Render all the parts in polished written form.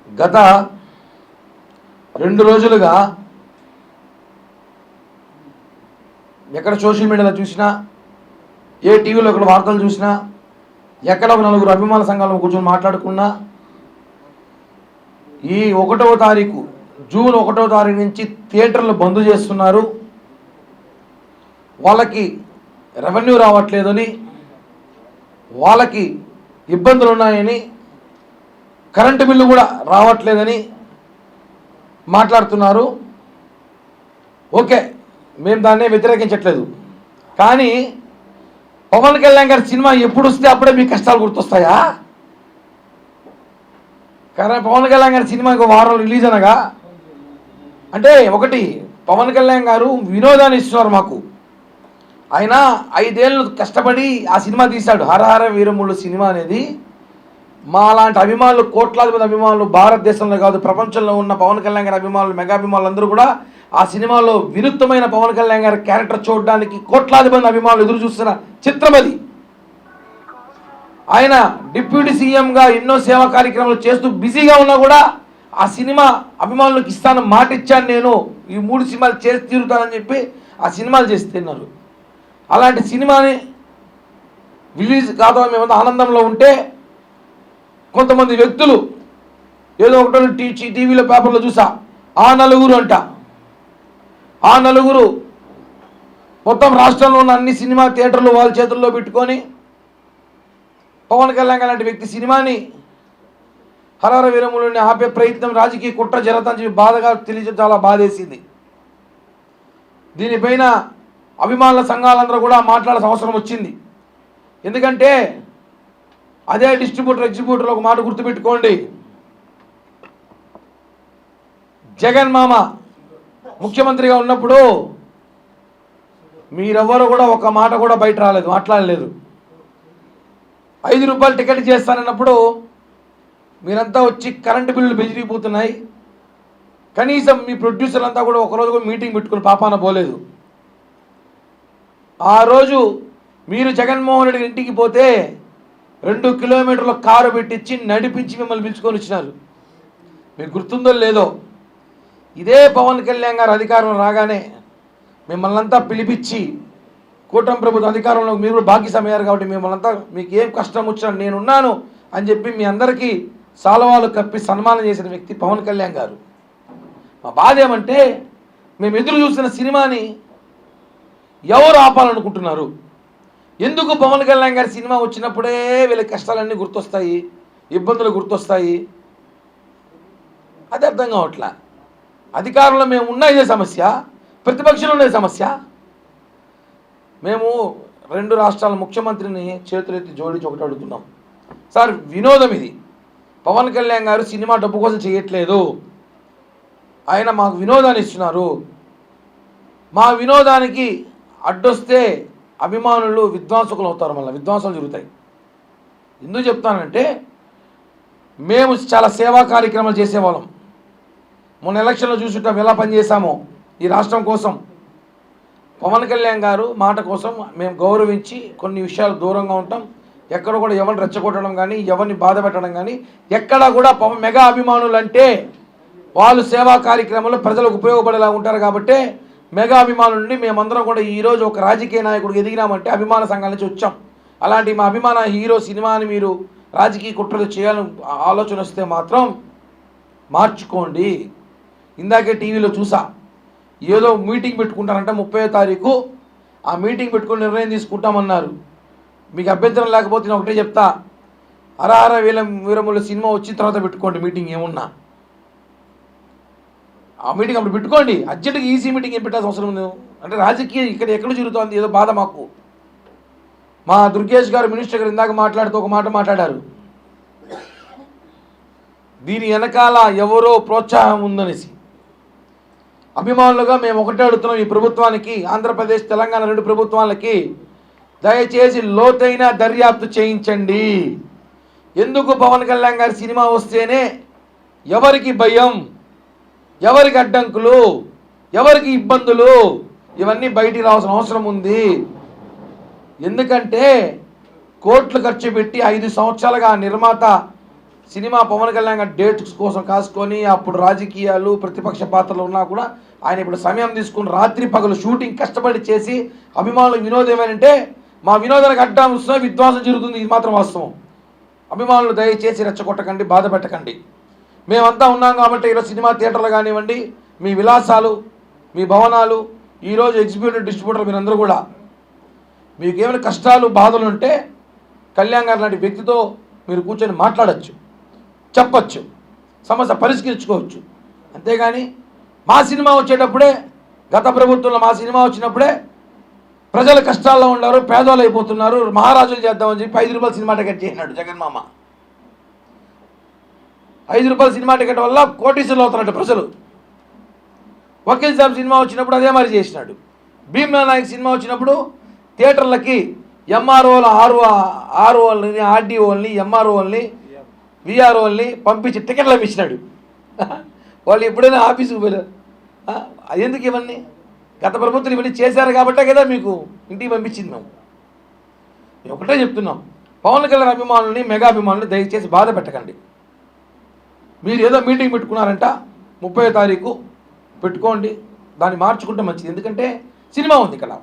గత 2 రోజులుగా ఎక్కడ సోషల్ మీడియాలో చూసినా, ఏ టీవీలో ఇక్కడ వార్తలు చూసినా, ఎక్కడ ఒక నలుగురు అభిమాన సంఘాలను కూర్చొని మాట్లాడుకున్నా, ఈ 1వ తారీఖు జూన్ 1వ తారీఖు నుంచి థియేటర్లు బంద్ చేస్తున్నారు, వాళ్ళకి రెవెన్యూ రావట్లేదని, వాళ్ళకి ఇబ్బందులు ఉన్నాయని, కరెంటు బిల్లు కూడా రావట్లేదని మాట్లాడుతున్నారు. ఓకే, మేము దాన్నే వ్యతిరేకించట్లేదు. కానీ పవన్ కళ్యాణ్ గారి సినిమా ఎప్పుడు వస్తే అప్పుడే మీ కష్టాలు గుర్తొస్తాయా? కానీ పవన్ కళ్యాణ్ గారి సినిమా ఇంకో వారం రిలీజ్ అనగా, అంటే ఒకటి పవన్ కళ్యాణ్ గారు వినోదాన్ని ఇస్తున్నారు మాకు. ఆయన 5 ఏళ్ళు కష్టపడి ఆ సినిమా తీశాడు. హరహర వీరములు సినిమా అనేది మా లాంటి అభిమానులు, కోట్లాది మంది అభిమానులు, భారతదేశంలో కాదు ప్రపంచంలో ఉన్న పవన్ కళ్యాణ్ గారి అభిమానులు, మెగా అభిమానులు అందరూ కూడా ఆ సినిమాలో వినూత్నమైన పవన్ కళ్యాణ్ గారి క్యారెక్టర్ చూడడానికి కోట్లాది మంది అభిమానులు ఎదురు చూస్తున్న చిత్రం అది. ఆయన డిప్యూటీ సీఎంగా ఎన్నో సేవా కార్యక్రమాలు చేస్తూ బిజీగా ఉన్నా కూడా ఆ సినిమా అభిమానులకు ఇస్తాను, మాట ఇచ్చాను, నేను ఈ 3 సినిమాలు చేసి తీరుతానని చెప్పి ఆ సినిమాలు చేస్తున్నారు. అలాంటి సినిమాని రిలీజ్ కాదు మేమంతా ఆనందంలో ఉంటే, కొంతమంది వ్యక్తులు ఏదో ఒకటో టీవీలో పేపర్లో చూసా, ఆ నలుగురు అంట, ఆ నలుగురు మొత్తం రాష్ట్రంలో ఉన్న అన్ని సినిమా థియేటర్లు వాళ్ళ చేతుల్లో పెట్టుకొని పవన్ కళ్యాణ్ లాంటి వ్యక్తి సినిమాని హరహర వీరములని ఆపే ప్రయత్నం, రాజకీయ కుట్ర జరుగుతుందని చెప్పి బాధగా తెలియజేయడం చాలా బాధేసింది. దీనిపైన అభిమానుల సంఘాలందరూ కూడా మాట్లాడాల్సిన అవసరం వచ్చింది. ఎందుకంటే అదే డిస్ట్రిబ్యూటర్ ఎగ్జిబ్యూటర్ ఒక మాట గుర్తుపెట్టుకోండి, జగన్ మామ ముఖ్యమంత్రిగా ఉన్నప్పుడు మీరెవ్వరు కూడా ఒక మాట కూడా బయట రాలేదు, మాట్లాడలేదు. 5 రూపాయలు టికెట్ చేస్తానన్నప్పుడు మీరంతా వచ్చి కరెంటు బిల్లులు బెదిరిపోతున్నాయి, కనీసం మీ ప్రొడ్యూసర్ అంతా కూడా ఒకరోజు కూడా మీటింగ్ పెట్టుకుని పాపాన పోలేదు. ఆ రోజు మీరు జగన్మోహన్ రెడ్డి ఇంటికి పోతే 2 కిలోమీటర్ల కారు పెట్టించి నడిపించి మిమ్మల్ని పిలుచుకొని వచ్చినారు. మీకు గుర్తుందో లేదో, ఇదే పవన్ కళ్యాణ్ గారు అధికారంలో రాగానే మిమ్మల్ని అంతా పిలిపించి, కూటమి ప్రభుత్వ అధికారంలో మీరు భాగ్యసమయ్యారు కాబట్టి మిమ్మల్ని అంతా మీకు ఏం కష్టం వచ్చినా నేనున్నాను అని చెప్పి మీ అందరికీ సాలవాలు కప్పి సన్మానం చేసిన వ్యక్తి పవన్ కళ్యాణ్ గారు. మా బాధ ఏమంటే, మేము ఎదురు చూసిన సినిమాని ఎవరు ఆపాలనుకుంటున్నారు? ఎందుకు పవన్ కళ్యాణ్ గారి సినిమా వచ్చినప్పుడే వీళ్ళ కష్టాలన్నీ గుర్తొస్తాయి, ఇబ్బందులు గుర్తొస్తాయి? అది అర్థం కావట్లా. అధికారంలో మేము ఉన్న ఇదే సమస్య, ప్రతిపక్షంలో ఉండే సమస్య. మేము 2 రాష్ట్రాల ముఖ్యమంత్రిని చేతులెత్తి జోడించి ఒకటి అడుగుతున్నాం, సార్ వినోదం ఇది, పవన్ కళ్యాణ్ గారు సినిమా డబ్బు కోసం చేయట్లేదు, ఆయన మాకు వినోదాన్ని ఇస్తున్నారు. మా వినోదానికి అడ్డొస్తే అభిమానులు విధ్వంసకులు అవుతారు, మళ్ళీ విధ్వంసాలు జరుగుతాయి. ఎందుకు చెప్తానంటే, మేము చాలా సేవా కార్యక్రమాలు చేసేవాళ్ళం. మొన్న ఎలక్షన్లో చూసుంటాం ఎలా పనిచేసామో ఈ రాష్ట్రం కోసం. పవన్ కళ్యాణ్ గారు మాట కోసం మేము గౌరవించి కొన్ని విషయాలు దూరంగా ఉంటాం. ఎక్కడ కూడా ఎవరిని రెచ్చగొట్టడం కానీ, ఎవరిని బాధ పెట్టడం కానీ, ఎక్కడ కూడా మెగా అభిమానులు అంటే వాళ్ళు సేవా కార్యక్రమంలో ప్రజలకు ఉపయోగపడేలా ఉంటారు. కాబట్టి మెగా అభిమానుల నుండి మేమందరం కూడా ఈరోజు ఒక రాజకీయ నాయకుడికి ఎదిగినామంటే అభిమాన సంఘాల నుంచి వచ్చాం. అలాంటి మా అభిమాన హీరో సినిమాని మీరు రాజకీయ కుట్రలు చేయాలని ఆలోచన వస్తే మాత్రం మార్చుకోండి. ఇందాకే టీవీలో చూసా, ఏదో మీటింగ్ పెట్టుకుంటారంట 30వ తారీఖు, ఆ మీటింగ్ పెట్టుకుని నిర్ణయం తీసుకుంటామన్నారు. మీకు అభ్యంతరం లేకపోతే నేను ఒకటే చెప్తా, హరహర వీరముల సినిమా వచ్చిన తర్వాత పెట్టుకోండి మీటింగ్ ఏమున్నా. ఆ మీటింగ్ అప్పుడు పెట్టుకోండి, అర్జెంట్గా ఈసీ మీటింగ్ ఏం పెట్టాల్సిన అవసరం ఉంది? అంటే రాజకీయం ఇక్కడ ఎక్కడ జరుగుతుంది ఏదో బాధ మాకు. మా దుర్గేష్ గారు మినిస్టర్ గారు ఇందాక మాట్లాడుతూ ఒక మాట మాట్లాడారు, దీని వెనకాల ఎవరో ప్రోత్సాహం ఉందనేసి. అభిమానులుగా మేము ఒకటే అడుగుతున్నాం ఈ ప్రభుత్వానికి, ఆంధ్రప్రదేశ్ తెలంగాణ 2 ప్రభుత్వాలకి, దయచేసి లోతైన దర్యాప్తు చేయించండి. ఎందుకు పవన్ కళ్యాణ్ గారి సినిమా వస్తేనే ఎవరికి భయం, ఎవరికి అడ్డంకులు, ఎవరికి ఇబ్బందులు, ఇవన్నీ బయటికి రావాల్సిన అవసరం ఉంది. ఎందుకంటే కోట్లు ఖర్చు పెట్టి 5 సంవత్సరాలుగా నిర్మాత సినిమా పవన్ కళ్యాణ్ గారి డేట్స్ కోసం కాసుకొని అప్పుడు రాజకీయాలు ప్రతిపక్ష పాత్రలు ఉన్నా కూడా ఆయన ఇప్పుడు సమయం తీసుకుని రాత్రి పగలు షూటింగ్ కష్టపడి చేసి అభిమానులకు వినోదం ఏమంటే మా వినోదానికి అడ్డం వస్తున్నా విధ్వంసం జరుగుతుంది, ఇది మాత్రం వాస్తవం. అభిమానులు దయచేసి రెచ్చగొట్టకండి, బాధ పెట్టకండి. మేమంతా ఉన్నాం కాబట్టి ఈరోజు సినిమా థియేటర్లు కానివ్వండి, మీ విలాసాలు, మీ భవనాలు, ఈరోజు ఎగ్జిక్యూటివ్ డిస్ట్రిబ్యూటర్ మీరందరూ కూడా మీకు ఏమైనా కష్టాలు బాధలు ఉంటే కళ్యాణ్ గారు లాంటి వ్యక్తితో మీరు కూర్చొని మాట్లాడచ్చు, చెప్పచ్చు, సమస్య పరిష్కరించుకోవచ్చు. అంతేగాని మా సినిమా వచ్చేటప్పుడే, గత ప్రభుత్వంలో మా సినిమా వచ్చినప్పుడే ప్రజలు కష్టాల్లో ఉన్నారు, పేదవాళ్ళు అయిపోతున్నారు, మహారాజులు చేద్దామని చెప్పి 5 రూపాయల సినిమా టికెట్ చేసినాడు జగన్మామ. 5 రూపాయల సినిమా టికెట్ వల్ల కోటీసులు అవుతున్నట్టు ప్రజలు. వకీల్ సాబ్ సినిమా వచ్చినప్పుడు అదే మరి చేసినాడు. భీమ్లా నాయక్ సినిమా వచ్చినప్పుడు థియేటర్లకి ఎంఆర్ఓలు ఆర్ఓల్ని ఆర్డీఓల్ని ఎంఆర్ఓల్ని విఆర్ఓల్ని పంపించి టికెట్లు అమ్మించినాడు. వాళ్ళు ఎప్పుడైనా ఆఫీసుకు పోయారు. ఎందుకు ఇవన్నీ? గత ప్రభుత్వం ఇవన్నీ చేశారు కాబట్టే కదా మీకు ఇంటికి పంపించింది. మేము ఒకటే చెప్తున్నాం, పవన్ కళ్యాణ్ అభిమానుల్ని, మెగా అభిమానుల్ని దయచేసి బాధ పెట్టకండి. మీరు ఏదో మీటింగ్ పెట్టుకున్నారంట, 30వ తారీఖు పెట్టుకోండి, దాన్ని మార్చుకుంటే మంచిది. ఎందుకంటే సినిమా ఉంది ఇక్కడ.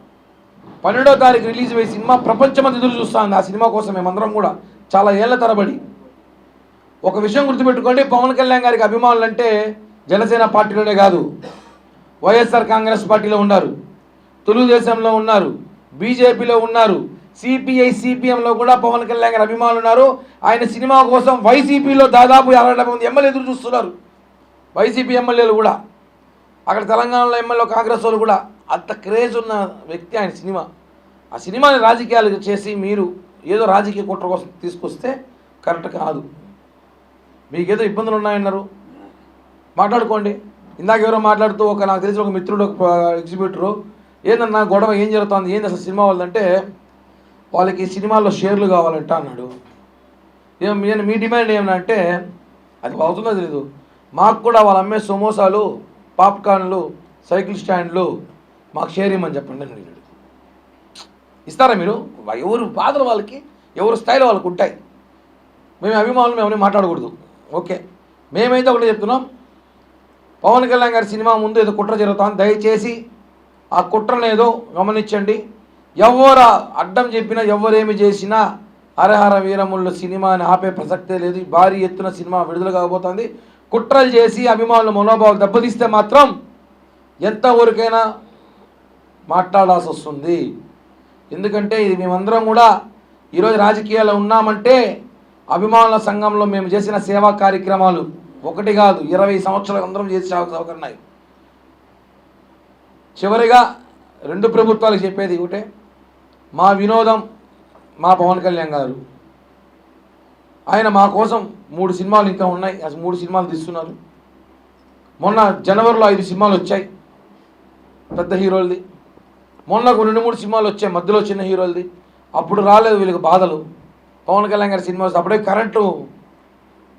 12వ తారీఖు రిలీజ్ అయ్యే సినిమా ప్రపంచమంతా ఎదురు చూస్తుంది. ఆ సినిమా కోసం మేమందరం కూడా చాలా ఏళ్ల తరబడి. ఒక విషయం గుర్తుపెట్టుకోండి, పవన్ కళ్యాణ్ గారికి అభిమానులు అంటే జనసేన పార్టీలోనే కాదు, వైఎస్ఆర్ కాంగ్రెస్ పార్టీలో ఉన్నారు, తెలుగుదేశంలో ఉన్నారు, బీజేపీలో ఉన్నారు, సిపిఐ సిపిఎంలో కూడా పవన్ కళ్యాణ్ గారి అభిమానులు ఉన్నారు. ఆయన సినిమా కోసం వైసీపీలో దాదాపు 60 మంది ఎమ్మెల్యే ఎదురు చూస్తున్నారు. వైసీపీ ఎమ్మెల్యేలు కూడా, అక్కడ తెలంగాణలో ఎమ్మెల్యే కాంగ్రెస్ వాళ్ళు కూడా. అంత క్రేజ్ ఉన్న వ్యక్తి ఆయన సినిమా. ఆ సినిమాని రాజకీయాలు చేసి మీరు ఏదో రాజకీయ కుట్ర కోసం తీసుకొస్తే కరెక్ట్ కాదు. మీకేదో ఇబ్బందులు ఉన్నాయన్నారు, మాట్లాడుకోండి. ఇందాక ఎవరో మాట్లాడుతూ నాకు తెలిసిన ఒక మిత్రుడు, ఒక ఎగ్జిబ్యూటరు, ఏందన్నా గొడవ ఏం జరుగుతుంది, ఏంది అసలు సినిమా వాళ్ళంటే వాళ్ళకి సినిమాల్లో షేర్లు కావాలంట అన్నాడు. నేను మీ డిమాండ్ ఏమనంటే అది అవుతుందో తెలీదు, మాకు కూడా వాళ్ళు అమ్మే సమోసాలు, పాప్కార్న్లు, సైకిల్ స్టాండ్లు మాకు షేర్ ఇవ్వమని చెప్పండి అని అడిగాడు. ఇస్తారా మీరు? ఎవరు బాధలు వాళ్ళకి, ఎవరు స్థాయిలో వాళ్ళకు ఉంటాయి. మేము అభిమానులు మేమని మాట్లాడకూడదు. ఓకే, మేమైతే ఒకటి చెప్తున్నాం, పవన్ కళ్యాణ్ గారి సినిమా ముందు ఏదో కుట్ర జరుగుతుంది, దయచేసి ఆ కుట్రను ఏదో గమనించండి. ఎవరు అడ్డం చెప్పినా, ఎవరేమి చేసినా హరహర వీరముళ్ళు సినిమాని ఆపే ప్రసక్తే లేదు. భారీ ఎత్తున సినిమా విడుదల కాబోతుంది. కుట్రలు చేసి అభిమానుల మనోభావాలు దెబ్బతీస్తే మాత్రం ఎంతవరకైనా మాట్లాడాల్సి వస్తుంది. ఎందుకంటే ఇది మేమందరం కూడా ఈరోజు రాజకీయాల్లో ఉన్నామంటే అభిమానుల సంఘంలో మేము చేసిన సేవా కార్యక్రమాలు ఒకటి కాదు, 20 సంవత్సరాలు అందరం చేసి సౌకర్యాలు. చివరిగా 2 ప్రభుత్వాలకు చెప్పేది ఒకటే, మా వినోదం మా పవన్ కళ్యాణ్ గారు. ఆయన మా కోసం 3 సినిమాలు ఇంకా ఉన్నాయి, అసలు 3 సినిమాలు తీస్తున్నారు. మొన్న జనవరిలో 5 సినిమాలు వచ్చాయి పెద్ద హీరోలది. మొన్న 2-3 సినిమాలు వచ్చాయి మధ్యలో చిన్న హీరోలది. అప్పుడు రాలేదు వీళ్ళకి బాధలు. పవన్ కళ్యాణ్ గారి సినిమా వస్తే అప్పుడే కరెంటు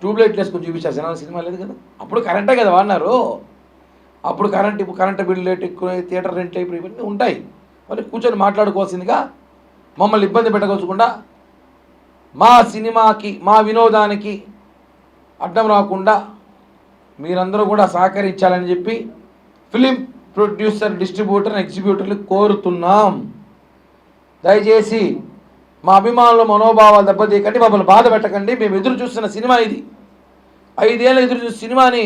ట్యూబ్లైట్లు వేసుకొని చూపించారు. జనాల సినిమా లేదు కదా, అప్పుడు కరెంటే కదా వాడినారు. అప్పుడు ఇప్పుడు కరెంటు బిల్లు రేట్ ఎక్కువ, థియేటర్ రెంట్ ఇప్పుడు ఇవన్నీ ఉంటాయి. మరి కూర్చొని మాట్లాడుకోవాల్సిందిగా, మమ్మల్ని ఇబ్బంది పెట్టకోకుండా, మా సినిమాకి మా వినోదానికి అడ్డం రాకుండా మీరందరూ కూడా సహకరించాలని చెప్పి ఫిలిం ప్రొడ్యూసర్, డిస్ట్రిబ్యూటర్, ఎగ్జిబ్యూటర్లు కోరుతున్నాం. దయచేసి మా అభిమానుల మనోభావాలు దెబ్బతీయకండి, మమ్మల్ని బాధ పెట్టకండి. మేము ఎదురు చూస్తున్న సినిమా ఇది. 5 ఏళ్ళు ఎదురు చూసిన సినిమాని